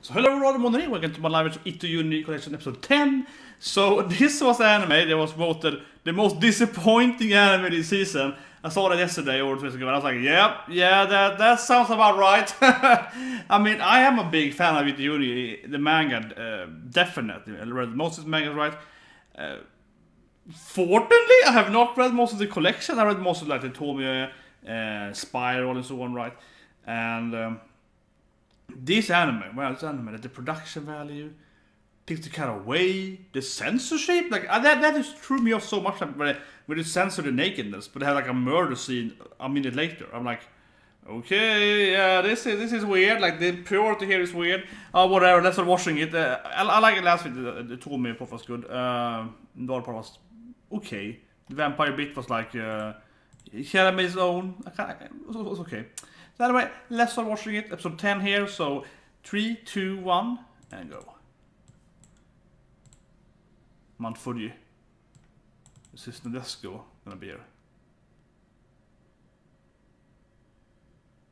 So hello everyone, welcome to my live of Itou Junji collection episode 10. So this was anime that was voted the most disappointing anime this season. I saw that yesterday or 2 days ago and I was like, yeah, that sounds about right. I mean, I am a big fan of Itou Junji, the manga, definitely. I read most of the mangas, right? Fortunately, I have not read most of the collection. I read most of like the Tomie, Spiral and so on, right? And this anime, the production value, takes the kind of way, the censorship, like that just threw me off so much when they censor the nakedness, but they have like a murder scene a minute later. I'm like, okay, yeah, this is weird. Like the purity here is weird. Whatever. Let's start watching it. I like it last week. The Tomie part was good. The other part was okay. The vampire bit was like he had made his own. It was okay. So anyway, let's start watching it. Episode 10 here. So 3, 2, 1, and go. Mount Fuji. This is Nadesco gonna be here.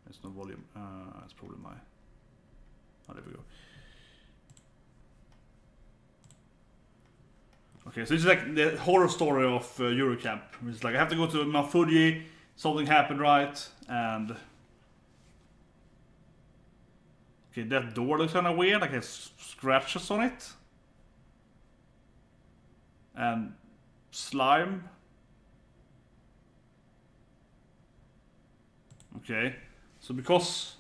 There's no volume. That's probably my. Oh, there we go. Okay, so this is like the horror story of Eurocamp. It's like I have to go to Mount Fuji, something happened, right? And okay, that door looks kind of weird. Like it has scratches on it. And slime. Okay, so because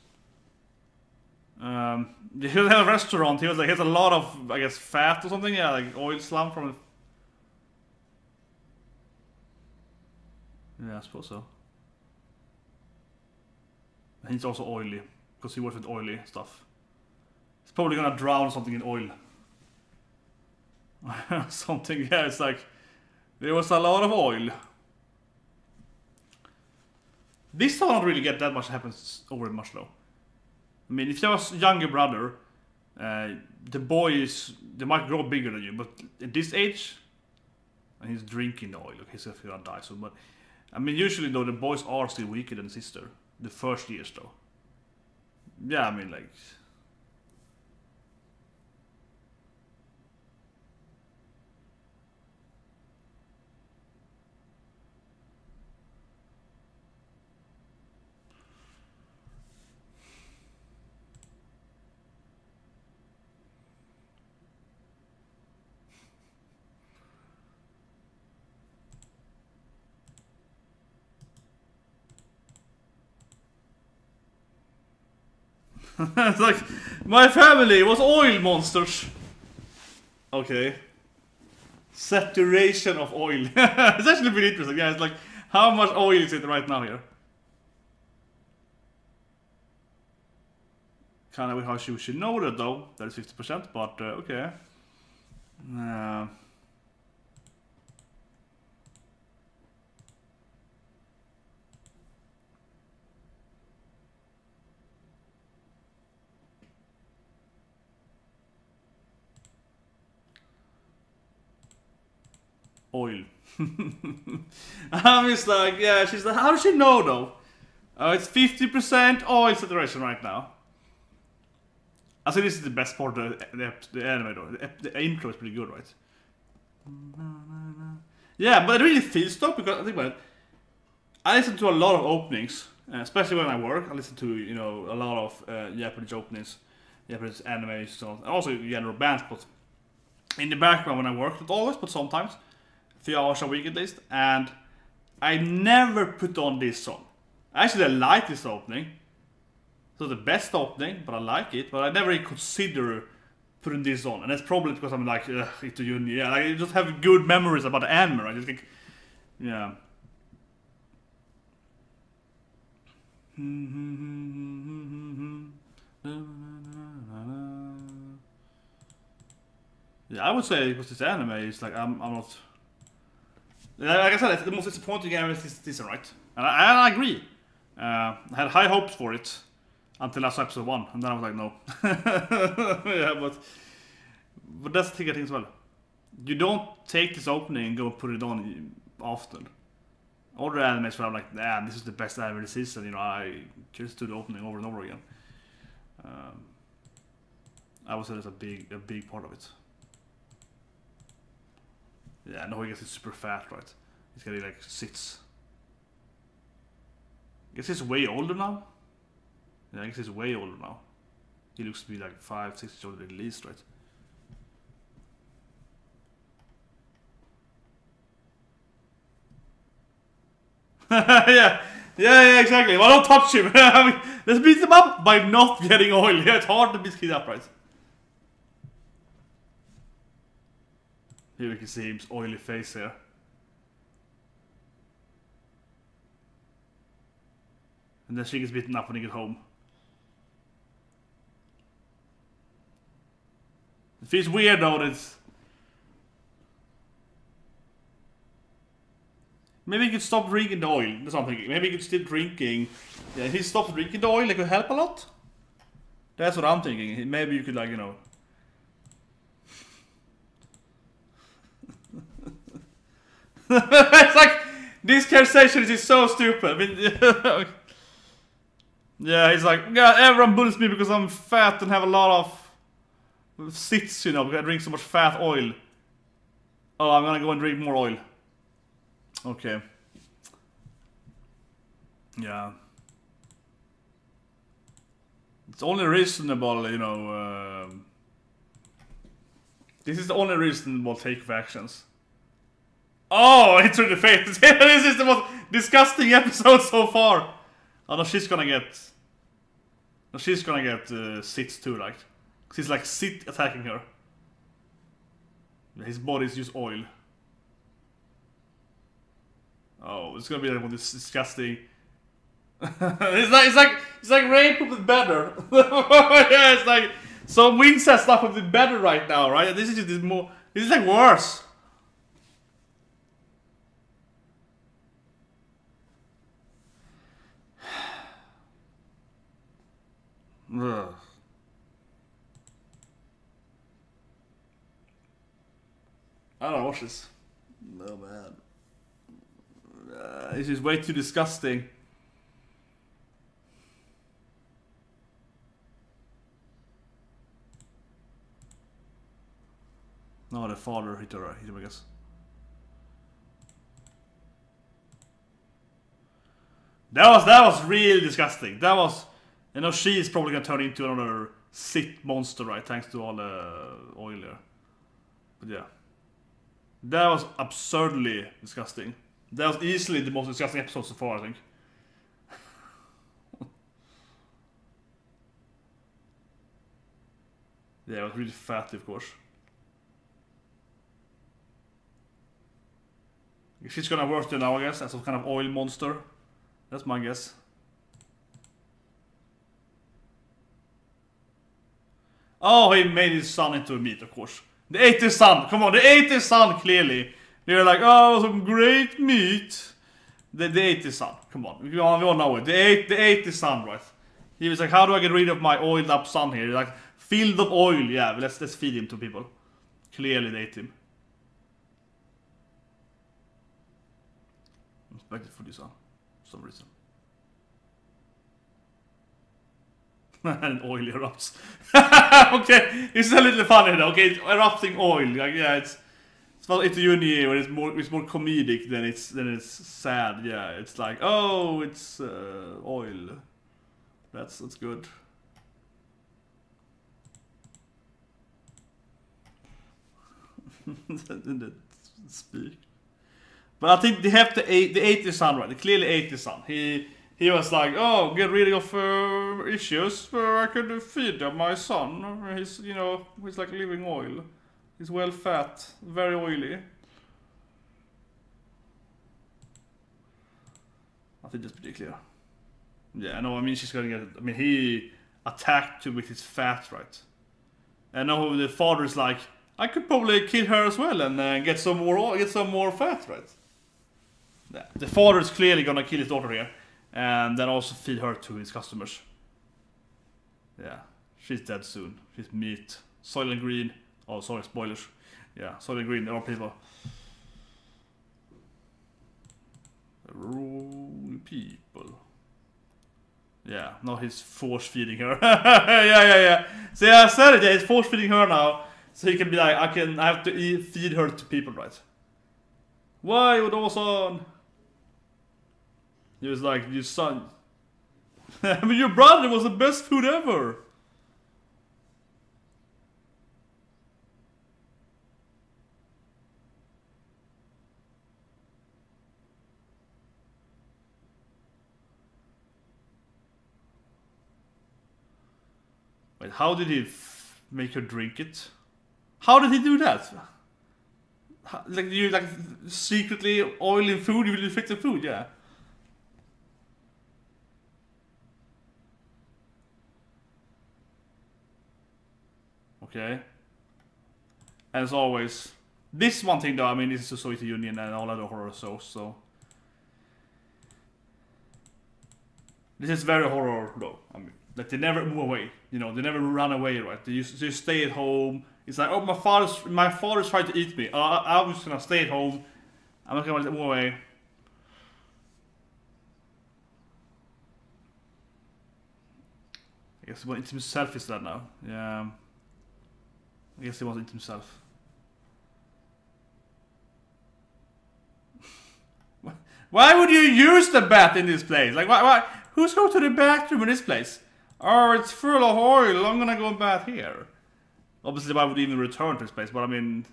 he had a restaurant, he has a lot of, I guess, fat or something. Yeah, like oil slime from it. Yeah, I suppose so. And he's also oily because he works with oily stuff. He's probably gonna drown something in oil. Something, yeah, it's like there was a lot of oil. This I don't really get that much happens over much though. I mean, if you have a younger brother, the boys, they might grow bigger than you, but at this age, and he's drinking the oil, okay, so he's gonna die soon. But I mean, usually though, the boys are still weaker than the sister. The first years though. Yeah, I mean, like. It's like, my family was oil monsters. Okay. Saturation of oil. It's actually pretty interesting. Yeah, it's like, how much oil is it right now here? Kind of how she should know that though. That is 50%, but okay. Oil. I'm just like, yeah, she's like, how does she know though? It's 50% oil saturation right now. I think this is the best part of the anime though. The intro is pretty good, right? Yeah, but it really feels though, because I think about it, I listen to a lot of openings, especially when I work. I listen to, you know, a lot of Japanese openings, Japanese anime, so, and also general bands, but in the background when I work, not always, but sometimes. Few hours a week at least, and I never put on this song. Actually, I like this opening. It's the best opening, but I like it. But I never really consider putting this on, and that's probably because I'm like, Itou Junji. Yeah, I just have good memories about the anime. I just think, yeah. Yeah, I would say because this anime is like I'm not. Like I said, it's the most disappointing anime this season, right? And I agree. I had high hopes for it until last episode 1, and then I was like, no. Yeah, but that's the thing I think as well. You don't take this opening and go put it on often. Other animes where I'm like, nah, this is the best anime this season, you know, I just do the opening over and over again. I would say that's a big part of it. Yeah, no, he gets it super fat, right? He's getting like sits. I guess he's way older now. Yeah, I guess he's way older now. He looks to be like 5, 6 years older at least, right? yeah, exactly. Well, don't touch him. I mean, let's beat him up by not getting oil. Yeah, it's hard to beat kids up, right? Here we can see his oily face here. And then she gets beaten up when he gets home. It feels weird though that it's... Maybe he could stop drinking the oil, that's what I'm thinking. Maybe he could still drinking... Yeah, if he stops drinking the oil, it could help a lot. That's what I'm thinking. Maybe you could like, you know... It's like... This conversation is so stupid. I mean... Yeah, he's like, yeah, everyone bullies me because I'm fat and have a lot of sits, you know, because I drink so much fat oil. Oh, I'm gonna go and drink more oil. Okay. Yeah. It's only reasonable, you know, this is the only reasonable take of actions. Oh, it's in the face. This is the most disgusting episode so far. Oh no, she's gonna get... No, she's gonna get sits too, like. She's like sit attacking her. His body's just oil. Oh, it's gonna be like this disgusting... it's like rape with better. Yeah, it's like... So Wings has stuff with it better right now, right? This is just more... This is like worse. Ugh. I don't watch this. No man. This is way too disgusting. No, the father hit her, I guess. That was really disgusting. That was... You know, she's probably gonna turn into another sit monster, right? Thanks to all the oil there. But yeah. That was absurdly disgusting. That was easily the most disgusting episode so far, I think. Yeah, it was really fatty, of course. She's gonna work there now, I guess, as some kind of oil monster. That's my guess. Oh, he made his son into a meat, of course. They ate his son. Come on, they ate his son, clearly. They're like, oh, some great meat. They ate his son. Come on, we all know it. They ate his son, right? He was like, how do I get rid of my oiled up son here? Like, filled of oil. Yeah, let's feed him to people. Clearly they ate him. I'm expected for this son, for some reason. And oil erupts. Okay, it's a little funny though. Okay, it's erupting oil. Like, yeah, it's not Itou Junji where it's more comedic than it's sad. Yeah, it's like, oh, it's oil. That's good. Speak. But I think they ate the son, right? They clearly ate the son. He was like, oh, get rid of issues where I could feed my son. He's, you know, he's like living oil. He's well fat, very oily. I think that's pretty clear. Yeah, no, I mean, she's gonna get... I mean, he attacked her with his fat, right? And now the father's like, I could probably kill her as well and get some more fat, right? Yeah. The father's clearly gonna kill his daughter here. And then also feed her to his customers. Yeah, she's dead soon. She's meat. Soylent Green. Oh, sorry, spoilers. Yeah, Soylent Green, there are people. Rude people. Yeah, no, he's force feeding her. yeah. See, I said it. Yeah, he's force feeding her now, so he can be like, I have to feed her to people, right? Why would Dawson? He was like, your son. I mean, your brother was the best food ever. Wait, how did he make her drink it? How did he do that? Like, you like secretly oiling food, you will infect the food, yeah. Okay. And as always, this one thing though, I mean, this is the Itou Junji and all other horror shows, so. This is very horror though. I mean, like they never move away, you know, they never run away, right? They just stay at home. It's like, oh, my father's trying to eat me. I'm just gonna stay at home. I'm not gonna move away. I guess he wants to eat himself instead now. Yeah. I guess he wants to eat himself. Why would you use the bath in this place? Like, why? Who's going to the bathroom in this place? Oh, it's full of oil. I'm gonna go and bath here. Obviously, why would even return to this place? But I mean,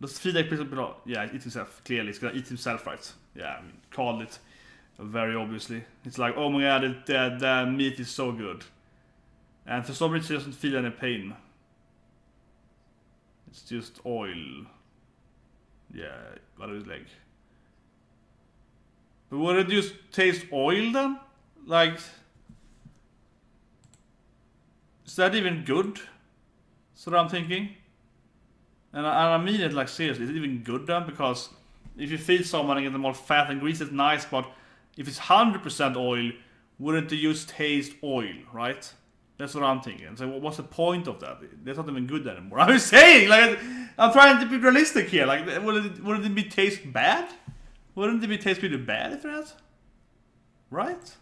does feed like people? Yeah, eat himself. Clearly, he's gonna eat himself, right? Yeah, I mean, called it very obviously. It's like, oh my god, the meat is so good, and for some reason, he doesn't feel any pain. It's just oil. Yeah, what is like? But would it just taste oil then? Like, is that even good? That's what I'm thinking. And I mean it like seriously, is it even good then? Because if you feed someone and get them all fat and greasy, it's nice, but if it's 100% oil, wouldn't they just taste oil, right? That's what I'm thinking. So what's the point of that? That's not even good anymore. I'm saying, like, I'm trying to be realistic here. Like, wouldn't it be taste bad? Wouldn't it be taste pretty bad if that? Right?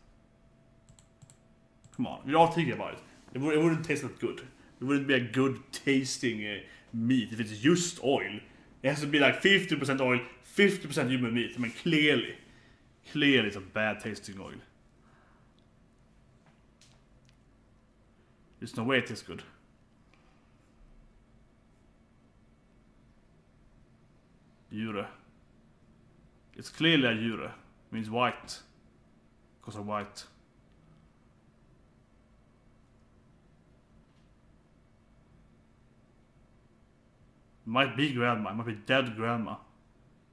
Come on, we're all thinking about it. It wouldn't taste that good. It wouldn't be a good tasting meat if it's just oil. It has to be like 50% oil, 50% human meat. I mean, clearly it's a bad tasting oil. There's no way it tastes good. Jure. It's clearly a jure. It means white. Because of white. Might be grandma. It might be dead grandma.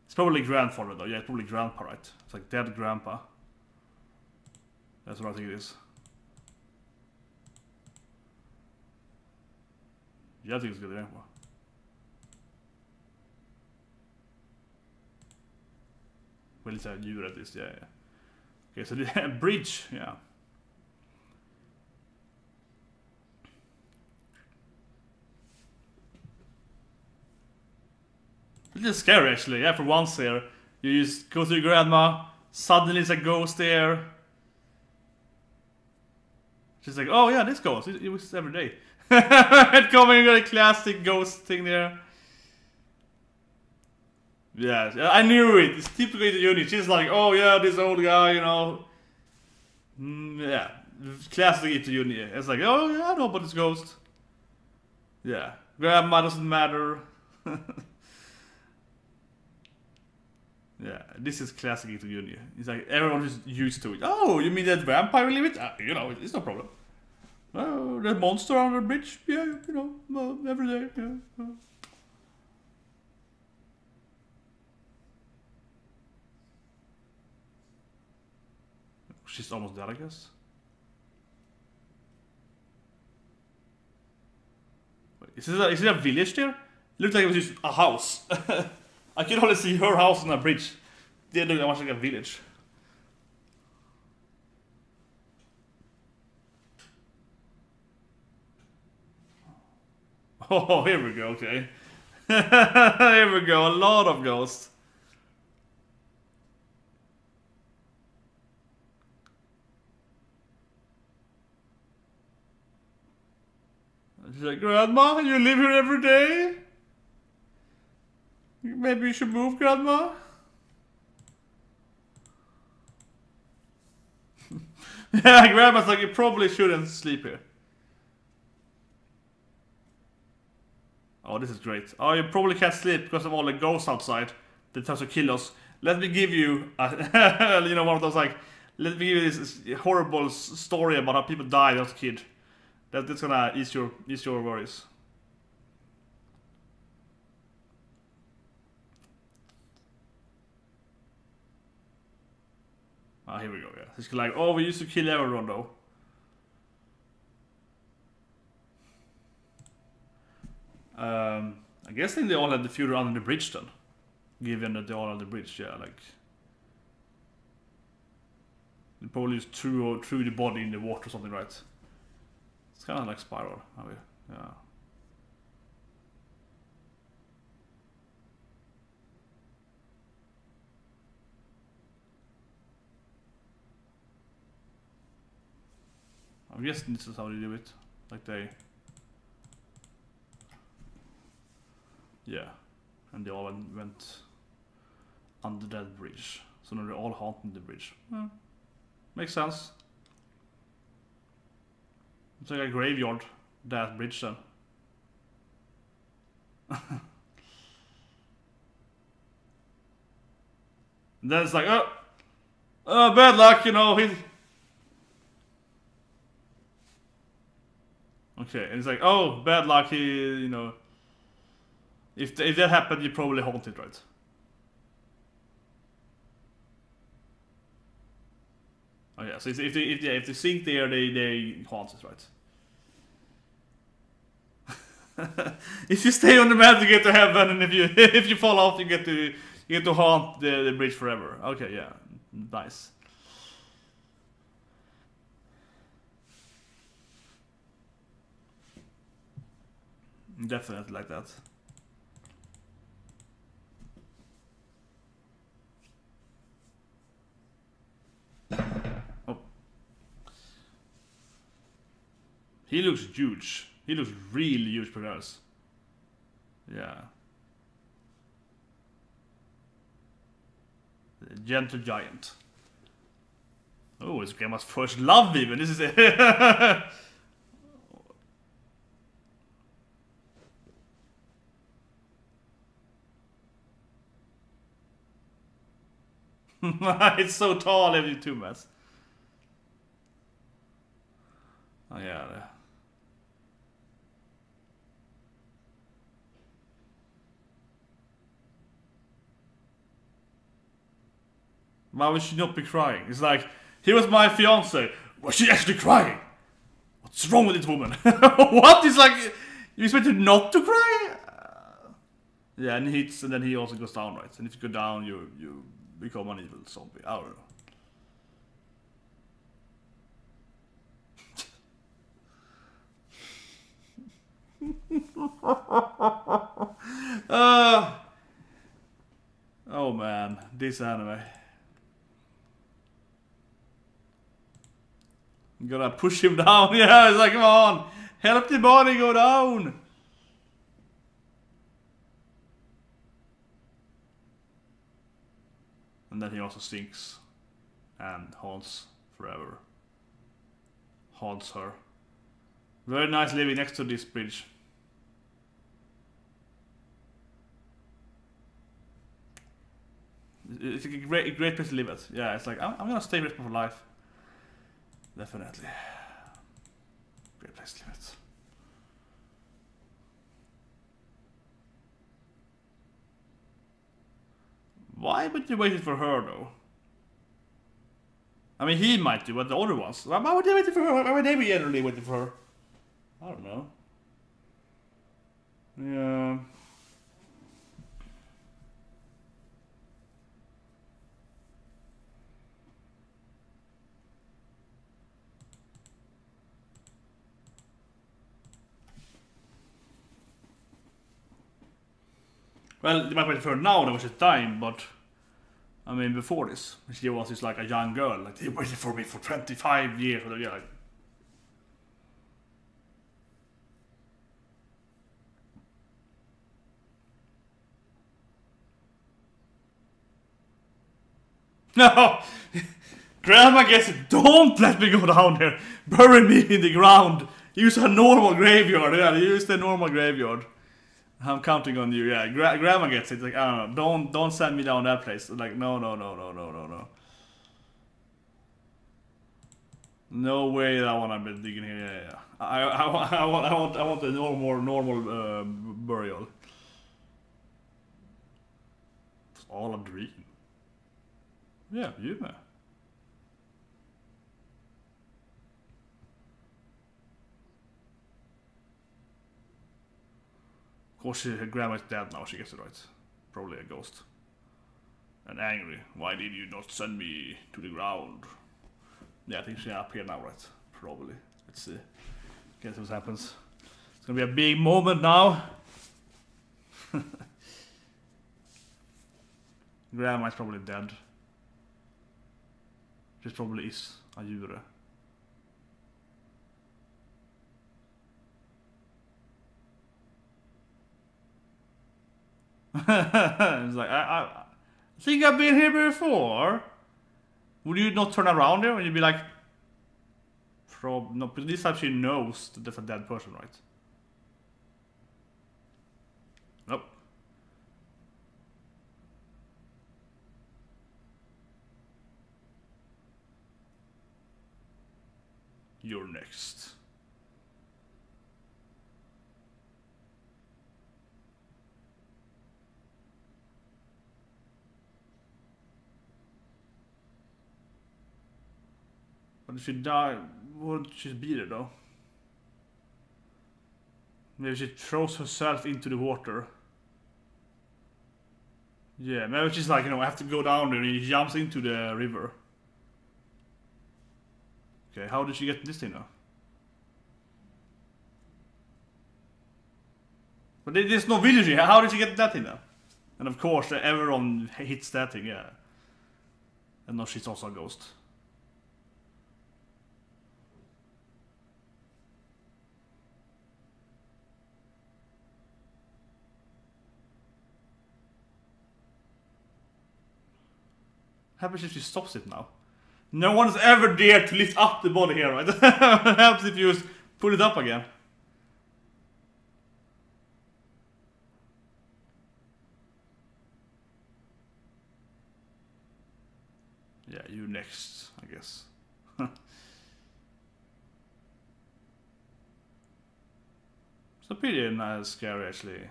It's probably grandfather though. Yeah, it's probably grandpa, right? It's like dead grandpa. That's what I think it is. Yeah, I think it's good grandpa. Well, it's a djur at least, yeah. Okay, so the bridge, yeah. It's a little scary actually, yeah, for once here. You just go to your grandma, suddenly it's a ghost there. She's like, oh yeah, this ghost, it was every day. And coming with a classic ghost thing there. Yeah, I knew it. It's typical Itou Junji. She's like, oh yeah, this old guy, you know. Yeah, classic Itou Junji. It's like, oh yeah, I know about this ghost. Yeah, grandma doesn't matter. Yeah, this is classic Itou Junji. It's like everyone is used to it. Oh, you mean that vampire live it? You know, it's no problem. Oh, that monster on the bridge? Yeah, you know, every day. Yeah. She's almost there, I guess. Wait, is it a village there? It looked like it was just a house. I could only see her house on a bridge. It didn't look that much like a village. Oh, here we go, okay. Here we go, a lot of ghosts. She's like, Grandma, you live here every day? Maybe you should move, Grandma? Yeah, Grandma's like, you probably shouldn't sleep here. Oh, this is great. Oh, you probably can't sleep because of all the ghosts outside that tries to kill us. Let me give you, you know, one of those like, let me give you this horrible story about how people died as a kid. That's gonna ease your worries. Ah, here we go. Yeah, it's like, oh, we used to kill everyone though. I guess then they all had the funeral under the bridge then. Given that they all had the bridge, yeah, like they probably just threw the body in the water or something, right? It's kind of like Spiral, yeah. I'm guessing this is how they do it, like they. Yeah, and they all went under that bridge. So now they're all haunting the bridge. Makes sense. It's like a graveyard, that bridge then. And then it's like, oh, bad luck, you know. Okay, and it's like, oh, bad luck, you know. If that happened, you probably haunt it, right? Oh yeah, so if they sink there, they haunt it, right? If you stay on the map, you get to heaven, and if you fall off, you get to haunt the bridge forever. Okay, yeah, nice. Definitely like that. Oh. He looks huge. He looks really huge, Polaris. Yeah. The gentle giant. Oh, it's Grandma's first love even. This is it. It's so tall, every 2 meters. Oh yeah. Why would she not be crying? It's like, here was my fiance. Was she actually crying? What's wrong with this woman? What? It's like, you expect her not to cry? Yeah, and he hits, and then he also goes down, right? And if you go down, you become an evil zombie. I don't know. Oh man, this anime. I'm gonna push him down. Yeah, it's like, come on, help the body go down. And then he also sinks and haunts forever. Haunts her. Very nice living next to this bridge. It's a great place to live at. Yeah, it's like, I'm gonna stay here for life. Definitely. Great place to live at. Why would you wait for her though? I mean, he might do, but the other ones. Why would they wait for her? Why would they be generally waiting for her? I don't know. Yeah. Well, they might wait for her now that she's dying, but I mean, before this, she was just like a young girl. Like, they waited for me for 25 years. Or yeah, like, No! Grandma gets it. Don't let me go down there. Bury me in the ground. Use a normal graveyard. Yeah, use the normal graveyard. I'm counting on you. Yeah, Grandma gets it. Like, I don't know. Don't send me down that place. Like, no. No way that one I've been digging here. Yeah. I want a normal burial. It's all a dream. Yeah, you know. Of course, her grandma's dead now. She gets it right. Probably a ghost. And angry. Why did you not send me to the ground? Yeah, I think she's up here now, right? Probably. Let's see. Guess what happens. It's gonna be a big moment now. Grandma's probably dead. She probably is a djure. It's like, I think I've been here before. Would you not turn around here and you'd be like, no, but this time she knows that that's a dead person, right? Nope. You're next. But if she die, would she be there though? Maybe she throws herself into the water. Yeah, maybe she's like, you know, I have to go down there and he jumps into the river. Okay, how did she get this thing now? But there's no village here, how did she get that thing now? And of course, everyone hits that thing, yeah. And now she's also a ghost. Happens if she stops it now. No one's ever dared to lift up the body here, right? What happens if you just pull it up again? Yeah, you next, I guess. It's a pretty nice, scary actually.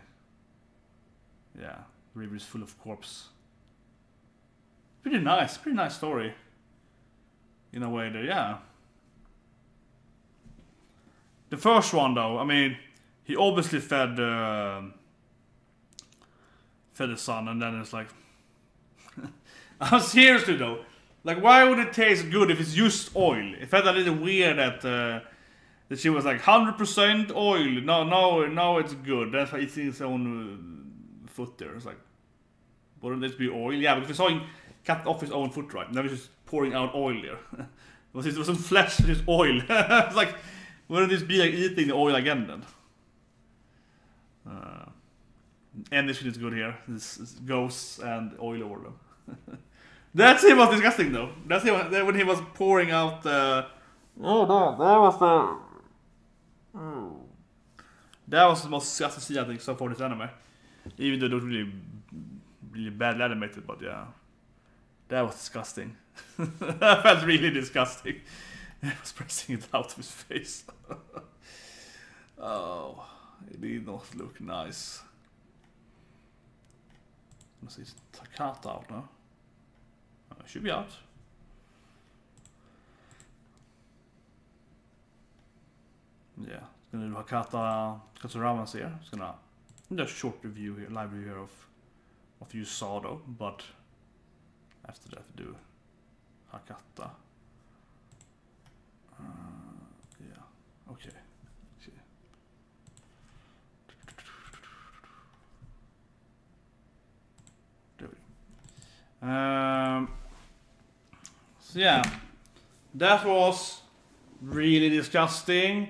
Yeah, the river is full of corpse. Pretty nice story. In a way there, yeah. The first one though, I mean, he obviously fed the son, and then it's like, I'm seriously though, like why would it taste good if it's just oil? It felt a little weird that she was like 100% oil. No, it's good. That's why it's its own foot there. It's like, wouldn't this be oil? Yeah, because we saw him cut off his own foot, right? Now he's just pouring out oil there. It wasn't flesh, it was oil. It's like, wouldn't this be like eating the oil again then? And this is good here. This is ghosts and oil over them. That scene was disgusting though. That's when he was pouring out the... Oh no, that was the... Oh. That was the most disgusting scene I think so far this anime. Even though it was really badly animated, but yeah. That was disgusting. That felt really disgusting. He was pressing it out of his face. Oh, it did not look nice. Let's see, is Takata out now? Oh, it should be out. Yeah, it's gonna do Hakata Katsurama's here. It's gonna do a short review here, live review here of you saw though, but after that we do Hakata. Yeah, okay. There we go. So yeah, that was really disgusting.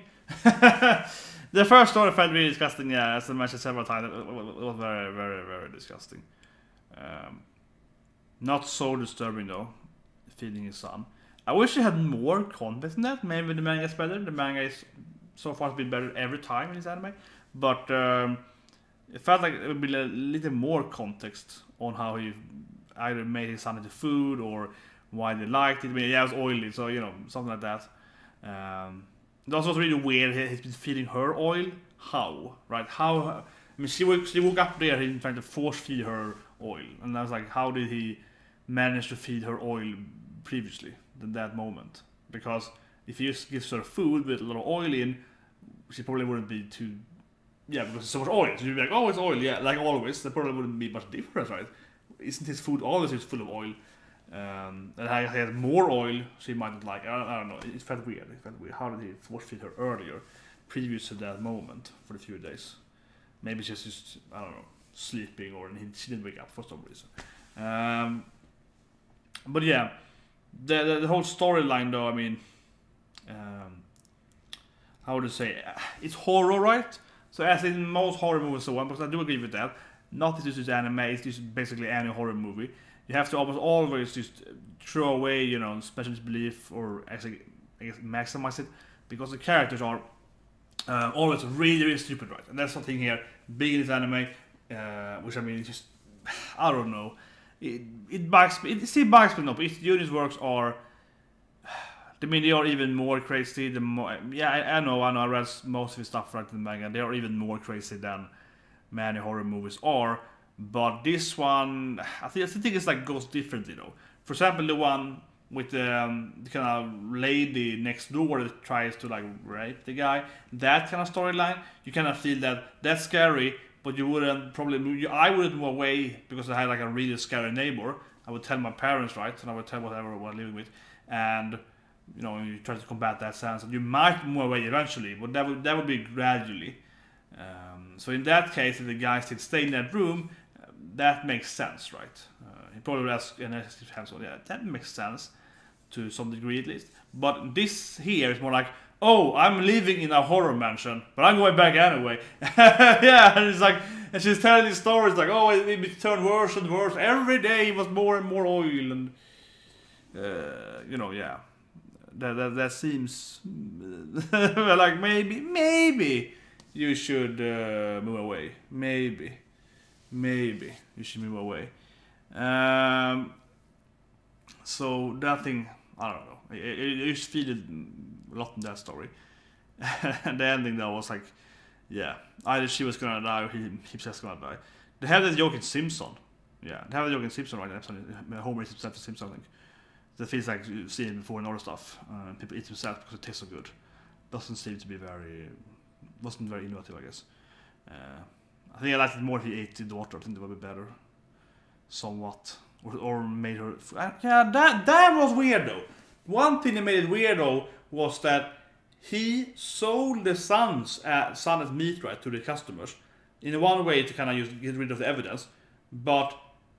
The first story felt really disgusting, yeah, as I mentioned several times. It was very, very, very disgusting. Not so disturbing though. feeding his son. I wish he had more context than that. Maybe the manga is better. The manga is so far has been better every time in this anime, but it felt like it would be a little more context on how he either made his son into food or why they liked it. I mean, yeah, it was oily, so you know, something like that. It also was really weird. He's been feeding her oil. How? Right? How? I mean, she woke up there and trying to force feed her oil, and I was like, how did he manage to feed her oil previously in that moment? Because if you just give her food with a lot of oil in, she probably wouldn't be too. Yeah, because it's so much oil. So you'd be like, oh, it's oil. Yeah, like always. There probably wouldn't be much difference, right? Isn't his food always full of oil? And I had more oil, she might not like. I don't know. It felt weird. How did he force feed her earlier, previous to that moment, for a few days? Maybe she's just I don't know, sleeping, or she didn't wake up for some reason. But yeah, the whole storyline, though. I mean, how would I say? It's horror, right? So as in most horror movies, so on, because I do agree with that. Not this is anime. It's just basically any horror movie. You have to almost always just throw away, you know, specialist belief, or actually, I guess, maximize it, because the characters are always really, really stupid, right? And that's something here, big in this anime, which I mean, it's just, I don't know. It bugs me. It still bugs me, no, but Junji's works are, I mean, they are even more crazy. The more, yeah, I know, I read most of his stuff right in the manga. They are even more crazy than many horror movies are. But this one, I think it's like goes differently though. For example, the one with the kind of lady next door that tries to like rape the guy, that kind of storyline, you kind of feel that that's scary, but you wouldn't probably, I wouldn't move away because I had like a really scary neighbor. I would tell my parents, right, and I would tell whatever I was living with, and you know, you try to combat that sense, and you might move away eventually, but that would be gradually. So in that case, if the guy still stay in that room, that makes sense, right? He probably asked his hands on, yeah, that makes sense to some degree at least. But this here is more like, oh, I'm living in a horror mansion, but I'm going back anyway. Yeah, and it's like, and she's telling these stories like, oh, it turned worse and worse. Every day it was more and more oil, and you know, yeah, that seems like maybe you should move away. Maybe you should move away. So that thing, I don't know. I just feel it a lot in that story. And the ending though was like, yeah, either she was gonna die or he himself gonna die. They have that joke in Simpson. Yeah, they have a joke in Simpson, right? Homer eats himself in Simpson, I think. That feels like you've seen it before in other stuff. People eat themselves because it tastes so good. Doesn't seem to be wasn't very innovative, I guess. I think I liked it more if he ate the daughter. I think that would be better. Somewhat. Or made her... Yeah, that was weird though. One thing that made it weird though was that he sold the son as meat, right, to the customers. In one way to kind of get rid of the evidence. But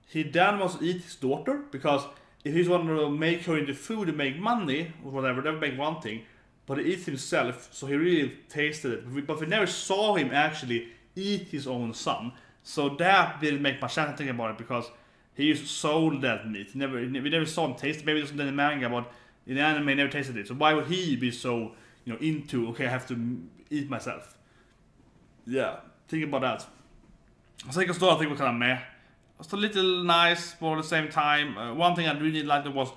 he then was eat his daughter, because if he's wanting to make her into food and make money, or whatever, that would make one thing. But he eats himself, so he really tasted it. But we never saw him actually eat his own son. So that didn't make much sense thinking about it, because he just sold that meat. We never saw him taste it. Maybe it was in the manga, but in the anime, he never tasted it. So why would he be so, you know, into, okay, I have to eat myself? Yeah, think about that. Second story, I think was kind of meh. It's a little nice, but at the same time, one thing I really liked was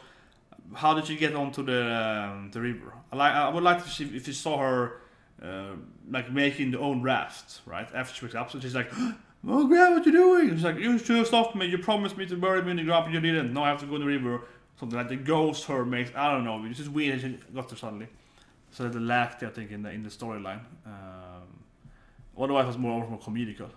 how did she get onto the river? I would like to see if you saw her like making their own raft, right? After she wakes up, so she's like, "Oh, Grandma, what you doing?" She's like, "You should have stopped me. You promised me to bury me in the ground, but you didn't. Now I have to go in the river." Something like the ghost her makes. I don't know. It's just weird. She got there suddenly. So the lacked, I think, in the storyline. Otherwise, it was more comedical.